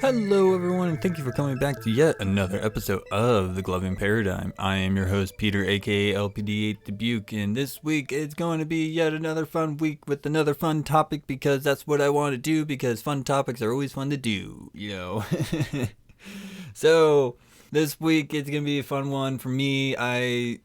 Hello everyone, and thank you for coming back to yet another episode of The Gloving Paradigm. I am your host Peter, aka LPD8 Dubuque, and this week it's going to be yet another fun week with another fun topic because that's what I want to do, because fun topics are always fun to do, you know. So, this week it's going to be a fun one for me. I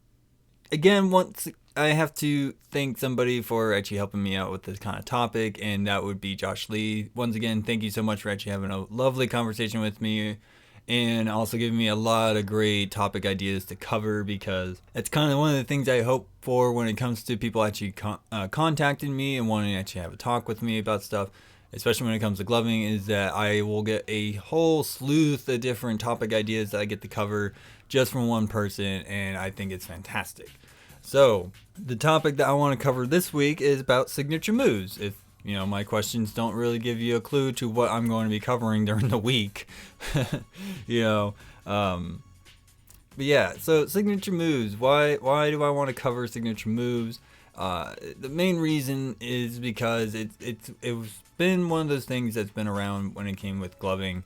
have to thank somebody for actually helping me out with this kind of topic, and that would be Josh Lee. Once again, thank you so much for actually having a lovely conversation with me and also giving me a lot of great topic ideas to cover, because it's kind of one of the things I hope for when it comes to people actually contacting me and wanting to actually have a talk with me about stuff, especially when it comes to gloving, is that I will get a whole slew of different topic ideas that I get to cover just from one person, and I think it's fantastic. So, the topic that I want to cover this week is about signature moves. If, my questions don't really give you a clue to what I'm going to be covering during the week, but yeah, so signature moves. Why do I want to cover signature moves? The main reason is because it's been one of those things that's been around when it came with gloving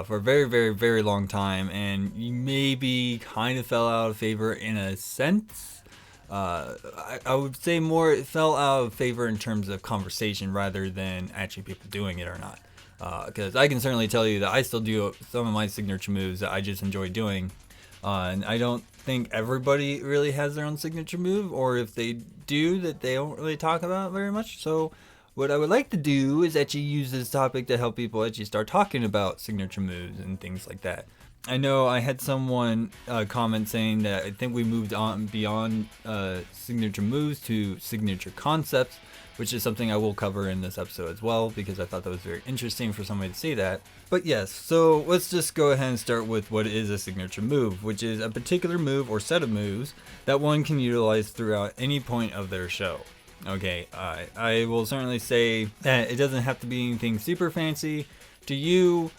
for a very, very, very long time, and maybe kind of fell out of favor in a sense. I would say more it fell out of favor in terms of conversation rather than actually people doing it or not. Because I can certainly tell you that I still do some of my signature moves that I just enjoy doing. And I don't think everybody really has their own signature move, or if they do, that they don't really talk about very much. So what I would like to do is actually use this topic to help people actually start talking about signature moves and things like that. I know I had someone comment saying that I think we moved on beyond signature moves to signature concepts, which is something I will cover in this episode as well, because I thought that was very interesting for somebody to say that. But yes, so let's just go ahead and start with what is a signature move, which is a particular move or set of moves that one can utilize throughout any point of their show. Okay, I will certainly say that it doesn't have to be anything super fancy. To you,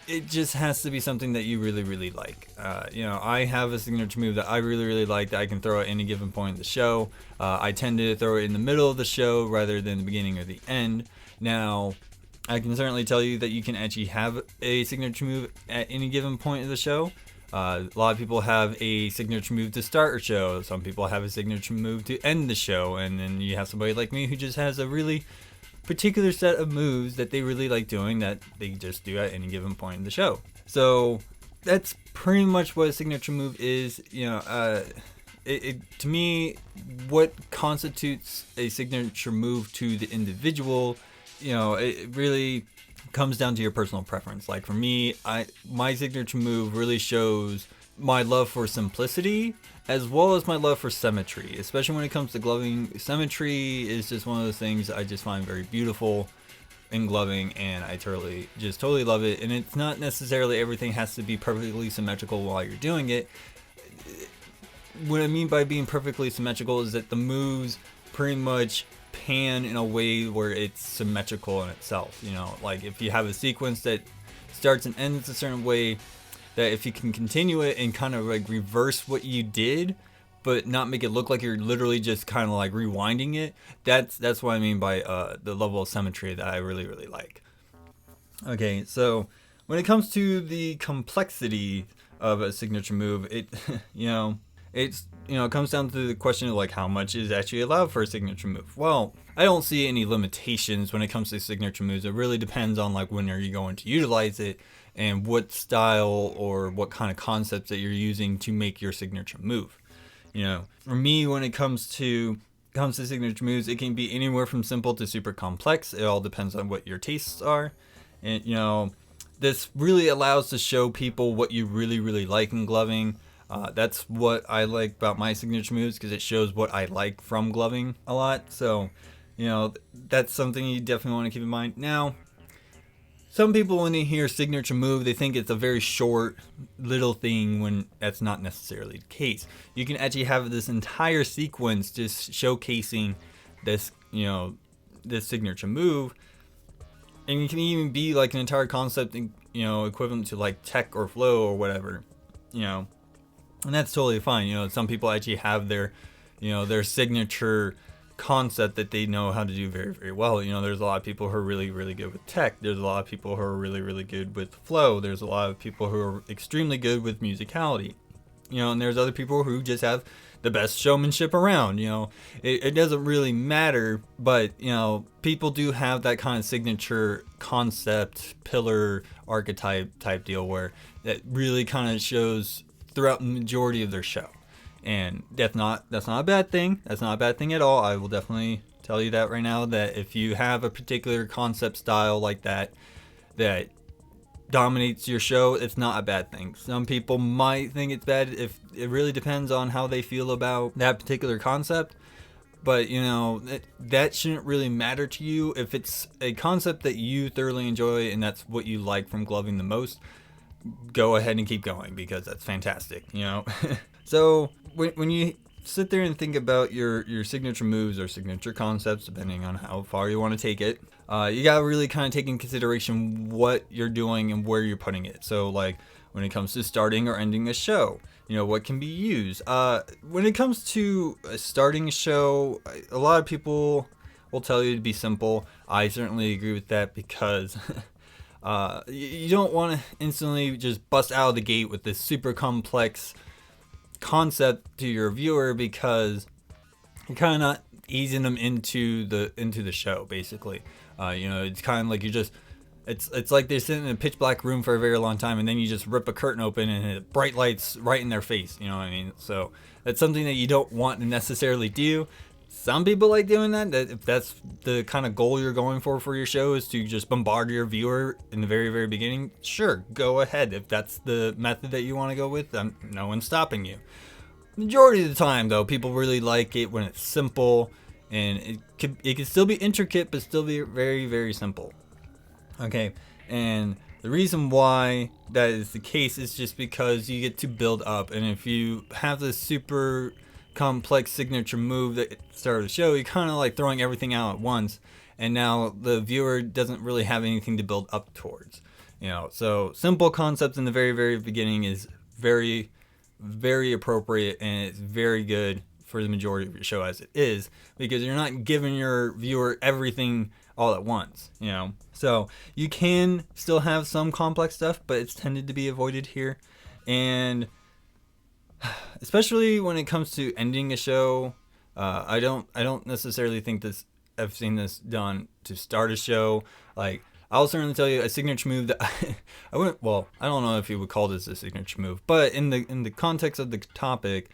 it just has to be something that you really, really like. I have a signature move that I really, really like that I can throw at any given point in the show. I tend to throw it in the middle of the show rather than the beginning or the end. Now, I can certainly tell you that you can actually have a signature move at any given point of the show. A lot of people have a signature move to start a show. Some people have a signature move to end the show. And then you have somebody like me who just has a really particular set of moves that they really like doing that they just do at any given point in the show. So that's pretty much what a signature move is. To me, what constitutes a signature move to the individual, it really comes down to your personal preference. Like for me, my signature move really shows my love for simplicity as well as my love for symmetry, especially when it comes to gloving. Symmetry is just one of those things I just find very beautiful in gloving, and I totally love it. And it's not necessarily everything has to be perfectly symmetrical while you're doing it. What I mean by being perfectly symmetrical is that the moves pretty much pan in a way where it's symmetrical in itself. Like if you have a sequence that starts and ends a certain way, that if you can continue it and kind of like reverse what you did, but not make it look like you're literally just kind of like rewinding it, that's what I mean by the level of symmetry that I really, really like. Okay, so when it comes to the complexity of a signature move, it comes down to the question of like how much is actually allowed for a signature move. Well, I don't see any limitations when it comes to signature moves. It really depends on like when are you going to utilize it and what style or what kind of concepts that you're using to make your signature move. For me, when it comes to signature moves, it can be anywhere from simple to super complex. It all depends on what your tastes are. And this really allows to show people what you really, really like in gloving. That's what I like about my signature moves, because it shows what I like from gloving a lot. So, that's something you definitely want to keep in mind. Now, some people, when they hear signature move, they think it's a very short little thing, when that's not necessarily the case. You can actually have this entire sequence just showcasing this, this signature move. And it can even be like an entire concept, equivalent to like tech or flow or whatever, and that's totally fine. Some people actually have their signature concept that they know how to do very, very well. You know, there's a lot of people who are really, really good with tech. There's a lot of people who are really, really good with flow. There's a lot of people who are extremely good with musicality. You know, and there's other people who just have the best showmanship around. You know, it doesn't really matter, but, you know, people do have that kind of signature concept, pillar, archetype type deal where that really kind of shows throughout the majority of their show. And that's not a bad thing. That's not a bad thing at all. I will definitely tell you that right now, that if you have a particular concept style like that dominates your show, it's not a bad thing. Some people might think it's bad. If it really depends on how they feel about that particular concept. But, you know, that shouldn't really matter to you. If it's a concept that you thoroughly enjoy and that's what you like from gloving the most, go ahead and keep going, because that's fantastic, you know. So when you sit there and think about your signature moves or signature concepts, depending on how far you want to take it, you gotta really kind of take in consideration what you're doing and where you're putting it. So like when it comes to starting or ending a show, you know, what can be used. When it comes to starting a show, a lot of people will tell you to be simple. I certainly agree with that, because you don't want to instantly just bust out of the gate with this super complex concept to your viewer, because you're kind of not easing them into the show, basically. You know, it's kind of like it's like they're sitting in a pitch black room for a very long time, and then you just rip a curtain open and it bright lights right in their face. You know what I mean? So that's something that you don't want to necessarily do. Some people like doing that. That if that's the kind of goal you're going for your show, is to just bombard your viewer in the very, very beginning, sure, go ahead. If that's the method that you want to go with, no one's stopping you. Majority of the time, though, people really like it when it's simple, and it can still be intricate, but still be very, very simple. Okay, and the reason why that is the case is just because you get to build up, and if you have this super complex signature move that started the show, you're kind of like throwing everything out at once, and now the viewer doesn't really have anything to build up towards. You know, so simple concepts in the very, very beginning is very, very appropriate, and it's very good for the majority of your show as it is, because you're not giving your viewer everything all at once, you know. So you can still have some complex stuff, but it's tended to be avoided here. And especially when it comes to ending a show, I don't necessarily think this. I've seen this done to start a show. Like, I'll certainly tell you a signature move that I wouldn't. Well, I don't know if you would call this a signature move, but in the context of the topic,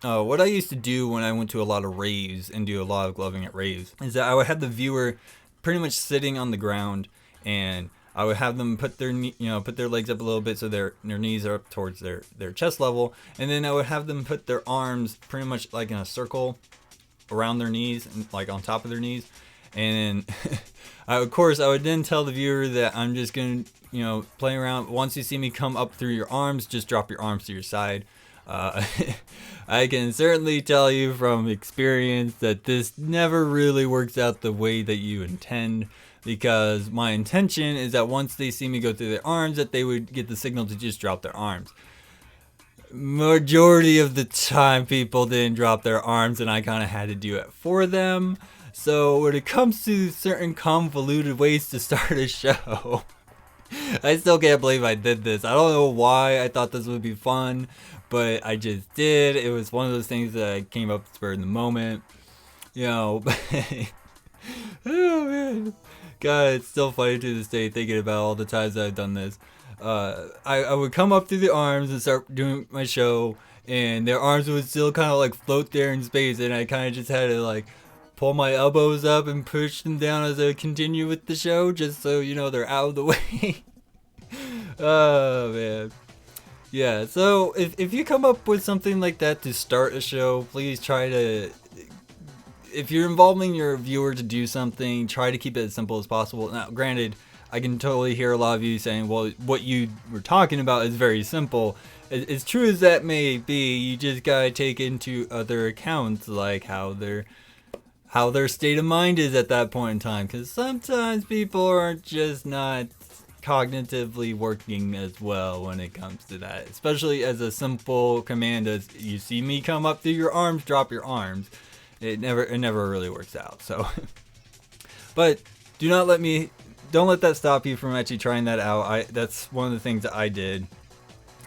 what I used to do when I went to a lot of raves and do a lot of gloving at raves is that I would have the viewer pretty much sitting on the ground, and I would have them put their legs up a little bit so their knees are up towards their chest level, and then I would have them put their arms pretty much like in a circle around their knees and like on top of their knees, and of course I would then tell the viewer that I'm just gonna play around. Once you see me come up through your arms, just drop your arms to your side. I can certainly tell you from experience that this never really works out the way that you intend, because my intention is that once they see me go through their arms, that they would get the signal to just drop their arms. Majority of the time, people didn't drop their arms, and I kind of had to do it for them. So when it comes to certain convoluted ways to start a show, I still can't believe I did this. I don't know why I thought this would be fun, but I just did. It was one of those things that I came up spur in the moment. Oh man. God, it's still funny to this day thinking about all the times that I've done this. I would come up through the arms and start doing my show, and their arms would still kind of like float there in space, and I kind of just had to like pull my elbows up and push them down as I continue with the show, just so they're out of the way. Oh man. Yeah, so if you come up with something like that to start a show, please try to, if you're involving your viewer to do something, try to keep it as simple as possible. Now, granted, I can totally hear a lot of you saying, well, what you were talking about is very simple. As true as that may be, you just gotta take into other accounts, like how their state of mind is at that point in time, because sometimes people are just not cognitively working as well when it comes to that, especially as a simple command as you see me come up through your arms, drop your arms. it never really works out. So, but don't let that stop you from actually trying that out. That's one of the things that I did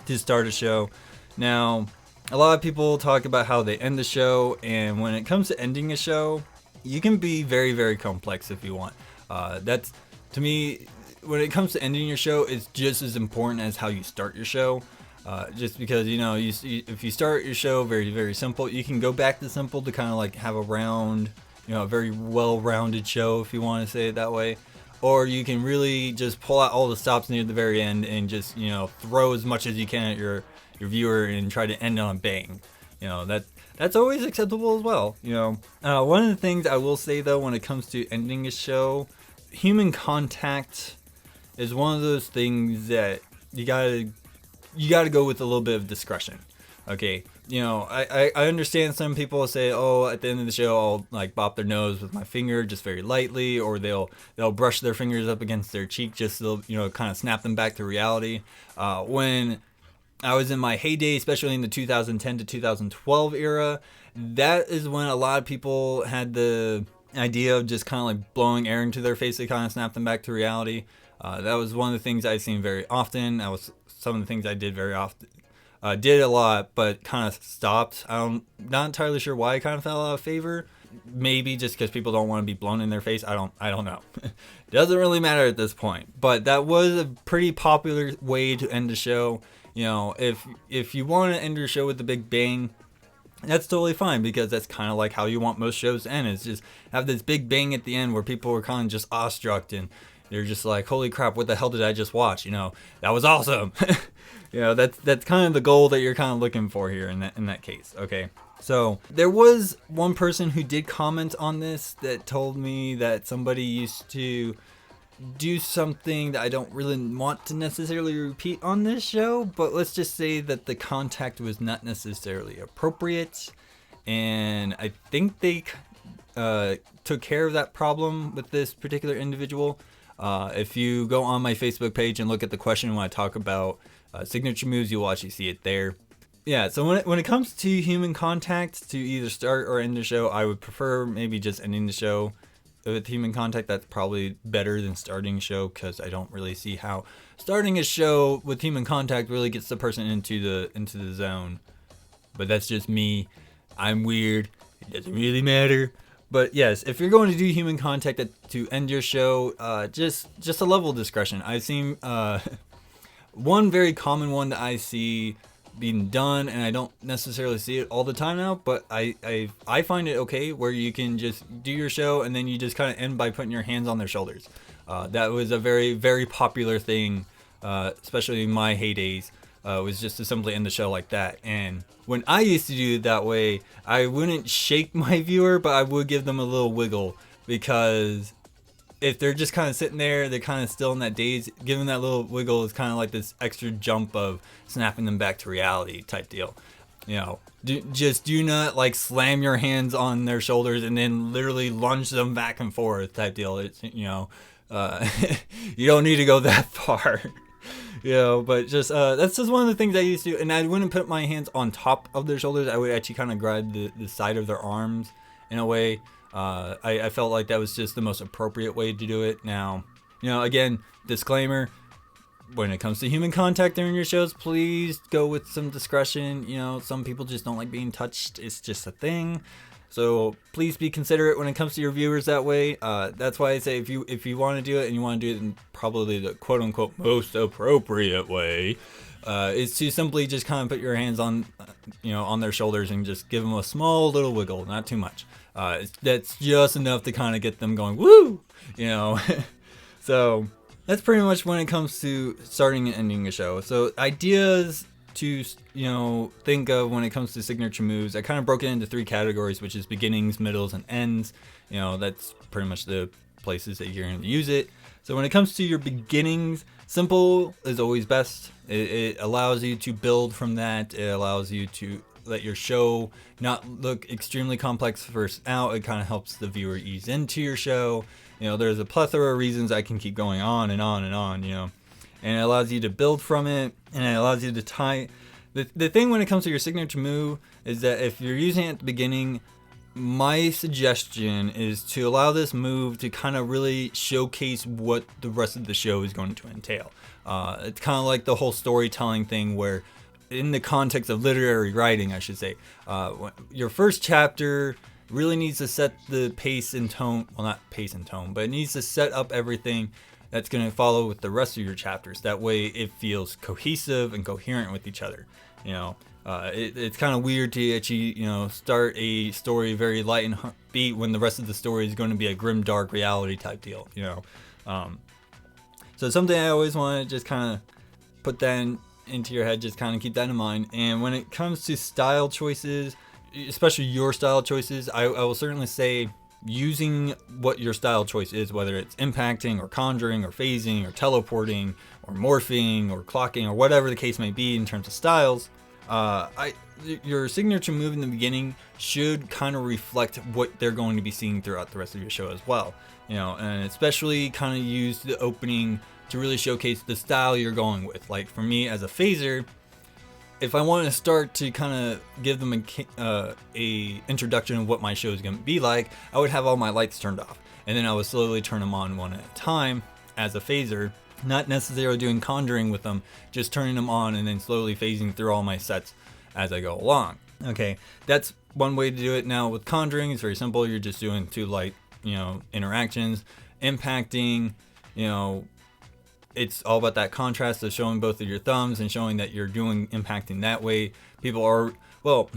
to start a show. Now, a lot of people talk about how they end the show, and when it comes to ending a show, you can be very, very complex if you want. That's, to me, when it comes to ending your show, it's just as important as how you start your show. Just because, if you start your show very, very simple, you can go back to simple to kind of like have a very well-rounded show, if you want to say it that way. Or you can really just pull out all the stops near the very end and just, throw as much as you can at your viewer and try to end on a bang. That's always acceptable as well. One of the things I will say though, when it comes to ending a show, human contact is one of those things that you gotta go with a little bit of discretion. Okay, I understand some people say, oh, at the end of the show I'll like bop their nose with my finger just very lightly, or they'll brush their fingers up against their cheek just to kind of snap them back to reality. When I was in my heyday, especially in the 2010 to 2012 era, that is when a lot of people had the idea of just kind of like blowing air into their face to kind of snap them back to reality. That was one of the things I've seen very often. That was some of the things I did very often. Did a lot, but kind of stopped. I'm not entirely sure why I kind of fell out of favor. Maybe just because people don't want to be blown in their face. I don't know. Doesn't really matter at this point. But that was a pretty popular way to end the show. If you want to end your show with a big bang, that's totally fine, because that's kind of like how you want most shows to end. It's just have this big bang at the end where people are kind of just awestruck and they're just like, holy crap, what the hell did I just watch? That was awesome. That's kind of the goal that you're kind of looking for here in that case. Okay. So there was one person who did comment on this that told me that somebody used to do something that I don't really want to necessarily repeat on this show, but let's just say that the contact was not necessarily appropriate, and I think they took care of that problem with this particular individual. If you go on my Facebook page and look at the question when I talk about signature moves, you'll actually see it there. Yeah, so when it comes to human contact to either start or end the show, I would prefer maybe just ending the show with human contact. That's probably better than starting a show, because I don't really see how starting a show with human contact really gets the person into the zone. But that's just me. I'm weird. It doesn't really matter. But yes, if you're going to do human contact to end your show, just a level of discretion. I've seen one very common one that I see being done, and I don't necessarily see it all the time now, but I find it okay, where you can just do your show and then you just kind of end by putting your hands on their shoulders. That was a very, very popular thing, especially in my heydays, was just to simply end the show like that. And when I used to do it that way, I wouldn't shake my viewer, but I would give them a little wiggle, because if they're just kind of sitting there, they're kind of still in that daze, giving that little wiggle is kind of like this extra jump of snapping them back to reality type deal. Do not like slam your hands on their shoulders and then literally lunge them back and forth type deal. It's, you don't need to go that far. But just that's just one of the things I used to do. And I wouldn't put my hands on top of their shoulders. I would actually kind of grab the side of their arms in a way. I felt like that was just the most appropriate way to do it. Now, again, disclaimer, when it comes to human contact during your shows, please go with some discretion. Some people just don't like being touched. It's just a thing. So please be considerate when it comes to your viewers that way. That's why I say if you want to do it, and you want to do it in probably the quote unquote most appropriate way, is to simply just kind of put your hands on, on their shoulders and just give them a small little wiggle, not too much. That's just enough to kind of get them going, woo, So that's pretty much when it comes to starting and ending a show. So ideas to, think of when it comes to signature moves, I kind of broke it into 3 categories, which is beginnings, middles, and ends. That's pretty much the places that you're going to use it. So when it comes to your beginnings, simple is always best. It allows you to build from that. It allows you to let your show not look extremely complex first out. It kind of helps the viewer ease into your show. There's a plethora of reasons I can keep going on and on and on, and it allows you to build from it, and it allows you to tie. The thing when it comes to your signature move is that if you're using it at the beginning, my suggestion is to allow this move to kind of really showcase what the rest of the show is going to entail. It's kind of like the whole storytelling thing where, in the context of literary writing, I should say, your first chapter really needs to set the pace and tone. Well, not pace and tone, but it needs to set up everything that's going to follow with the rest of your chapters. That way it feels cohesive and coherent with each other. It's kind of weird to actually, start a story very light and upbeat when the rest of the story is going to be a grim, dark reality type deal, So something I always want to just kind of put that into your head, just kind of keep that in mind. And when it comes to style choices, especially your style choices, I will certainly say using what your style choice is, whether it's impacting or conjuring or phasing or teleporting or morphing or clocking or whatever the case may be in terms of styles. Your signature move in the beginning should kind of reflect what they're going to be seeing throughout the rest of your show as well. And especially kind of use the opening to really showcase the style you're going with. Like for me as a phaser, if I want to start to kind of give them a introduction of what my show is going to be like, I would have all my lights turned off, and then I would slowly turn them on one at a time as a phaser. Not necessarily doing conjuring with them, just turning them on and then slowly phasing through all my sets as I go along. Okay, that's one way to do it. Now with conjuring, it's very simple. You're just doing 2 light, interactions. Impacting, it's all about that contrast of showing both of your thumbs and showing that you're doing impacting that way. People are, well,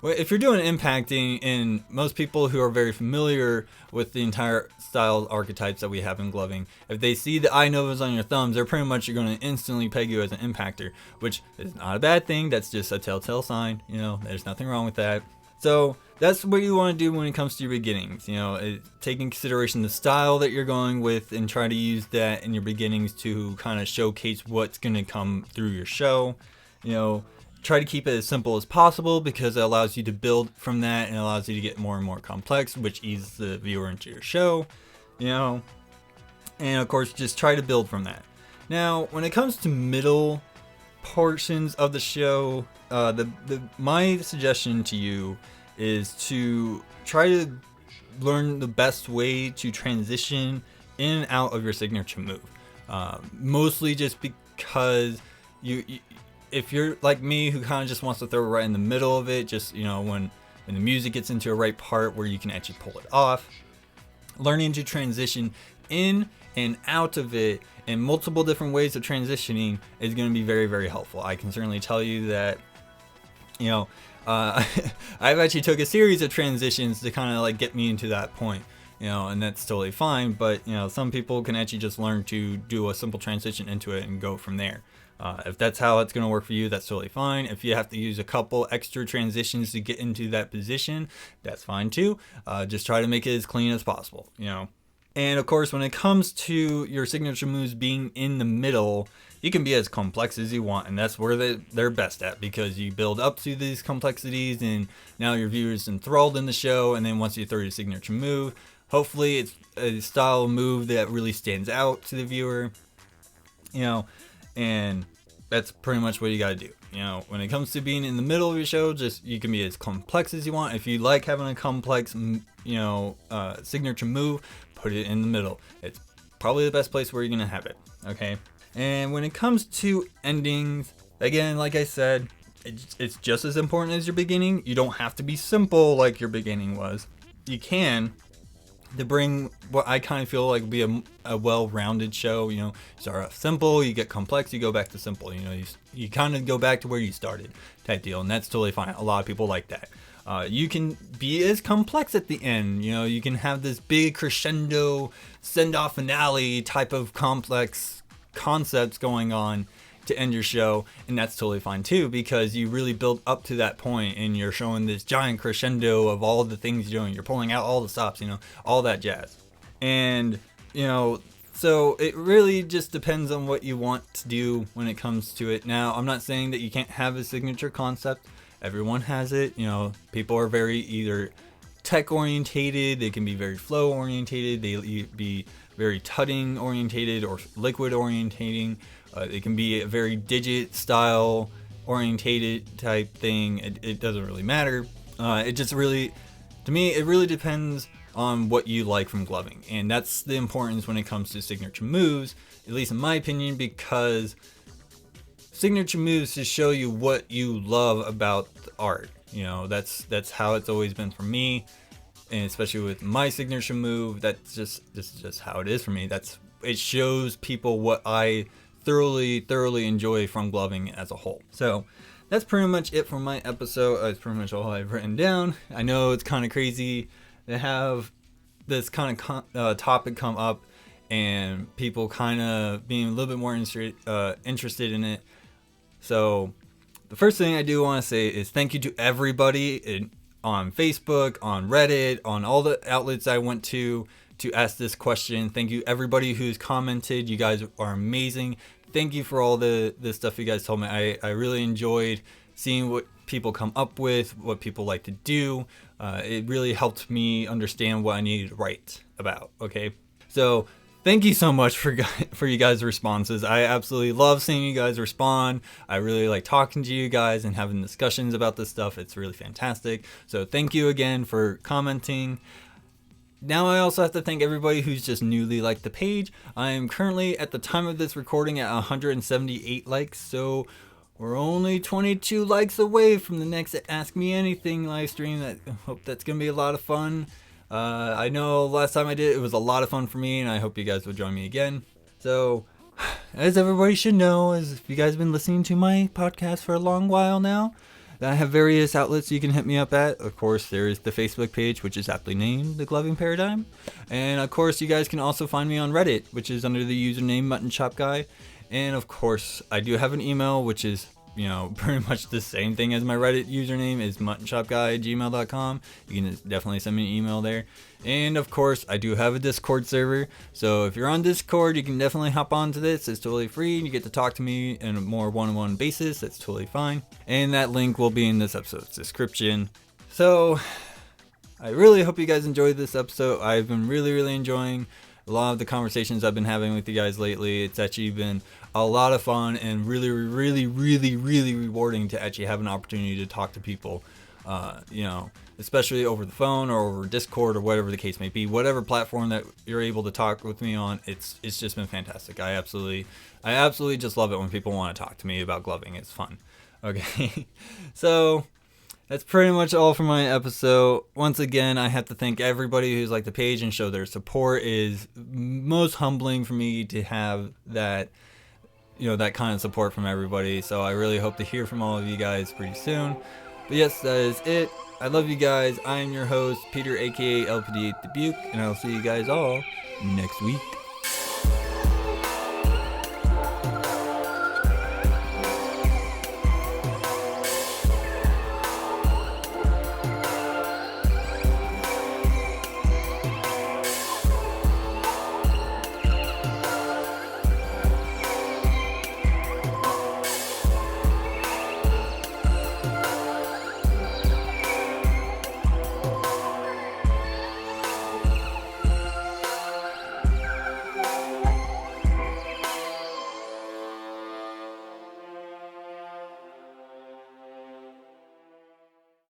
if you're doing impacting, and most people who are very familiar with the entire style archetypes that we have in gloving, if they see the eye novas on your thumbs, they're pretty much going to instantly peg you as an impactor, which is not a bad thing. That's just a telltale sign. There's nothing wrong with that. So that's what you want to do when it comes to your beginnings. Take in consideration the style that you're going with and try to use that in your beginnings to kind of showcase what's going to come through your show. Try to keep it as simple as possible because it allows you to build from that and allows you to get more and more complex, which eases the viewer into your show. And of course, just try to build from that. Now, when it comes to middle portions of the show, my suggestion to you is to try to learn the best way to transition in and out of your signature move. Mostly just because if you're like me who kind of just wants to throw it right in the middle of it, just when the music gets into a right part where you can actually pull it off, learning to transition in and out of it and multiple different ways of transitioning is going to be very, very helpful. I can certainly tell you that I've actually took a series of transitions to kind of like get me into that point, and that's totally fine. But some people can actually just learn to do a simple transition into it and go from there. If that's how it's going to work for you, that's totally fine. If you have to use a couple extra transitions to get into that position, that's fine too. Just try to make it as clean as possible, And of course, when it comes to your signature moves being in the middle, you can be as complex as you want, and that's where they're best at, because you build up to these complexities and now your viewer's enthralled in the show, and then once you throw your signature move, hopefully it's a style move that really stands out to the viewer, and that's pretty much what you got to do. When it comes to being in the middle of your show, just you can be as complex as you want. If you like having a complex, signature move, put it in the middle. It's probably the best place where you're going to have it. Okay. And when it comes to endings, again, like I said, it's just as important as your beginning. You don't have to be simple like your beginning was. You can, to bring what I kind of feel like would be a well-rounded show. Start off simple, you get complex, you go back to simple. You kind of go back to where you started type deal, and that's totally fine. A lot of people like that. You can be as complex at the end. You can have this big crescendo send-off finale type of complex concepts going on to end your show, and that's totally fine too, because you really build up to that point and you're showing this giant crescendo of all the things you're doing. You're pulling out all the stops, all that jazz. And so it really just depends on what you want to do when it comes to it. Now, I'm not saying that you can't have a signature concept. Everyone has it. People are very either tech orientated, they can be very flow orientated, they be very tutting orientated or liquid orientating. It can be a very digit style orientated type thing. It doesn't really matter. It just really to me, it really depends on what you like from gloving. And that's the importance when it comes to signature moves, at least in my opinion, because signature moves just show you what you love about the art. You know, that's how it's always been for me. And especially with my signature move, this is just how it is for me. It shows people what I thoroughly enjoy from gloving as a whole. So that's pretty much it for my episode. That's pretty much all I've written down. I know it's kind of crazy to have this kind of topic come up and people kind of being a little bit more interested in it. So the first thing I do want to say is thank you to everybody on Facebook, on Reddit, on all the outlets I went to ask this question. Thank you everybody who's commented. You guys are amazing. Thank you for all the stuff you guys told me. I really enjoyed seeing what people come up with, what people like to do. It really helped me understand what I needed to write about. Okay, so thank you so much for you guys' responses. I absolutely love seeing you guys respond. I really like talking to you guys and having discussions about this stuff. It's really fantastic. So thank you again for commenting. Now I also have to thank everybody who's just newly liked the page. I am currently, at the time of this recording, at 178 likes, so we're only 22 likes away from the next Ask Me Anything live stream. I hope that's going to be a lot of fun. I know last time I did it was a lot of fun for me, and I hope you guys will join me again. So, as everybody should know, as if you guys have been listening to my podcast for a long while now, I have various outlets you can hit me up at. Of course, there is the Facebook page, which is aptly named The Gloving Paradigm. And of course, you guys can also find me on Reddit, which is under the username Mutton Chop Guy. And of course, I do have an email, which is, you know, pretty much the same thing as my Reddit username is muttonchopguy@gmail.com. You can definitely send me an email there. And of course, I do have a Discord server. So if you're on Discord, you can definitely hop onto this. It's totally free. You get to talk to me in a more one-on-one basis. That's totally fine. And that link will be in this episode's description. So I really hope you guys enjoyed this episode. I've been really enjoying a lot of the conversations I've been having with you guys lately. It's actually been a lot of fun and really rewarding to actually have an opportunity to talk to people, you know, especially over the phone or over Discord or whatever the case may be. Whatever platform that you're able to talk with me on, it's just been fantastic. I absolutely just love it when people want to talk to me about gloving. It's fun. Okay, so that's pretty much all for my episode. Once again, I have to thank everybody who's liked the page and show their support. It is most humbling for me to have that, you know, that kind of support from everybody. So I really hope to hear from all of you guys pretty soon. But yes, that is it. I love you guys. I am your host, Peter, aka LPD8 Dubuque, and I'll see you guys all next week.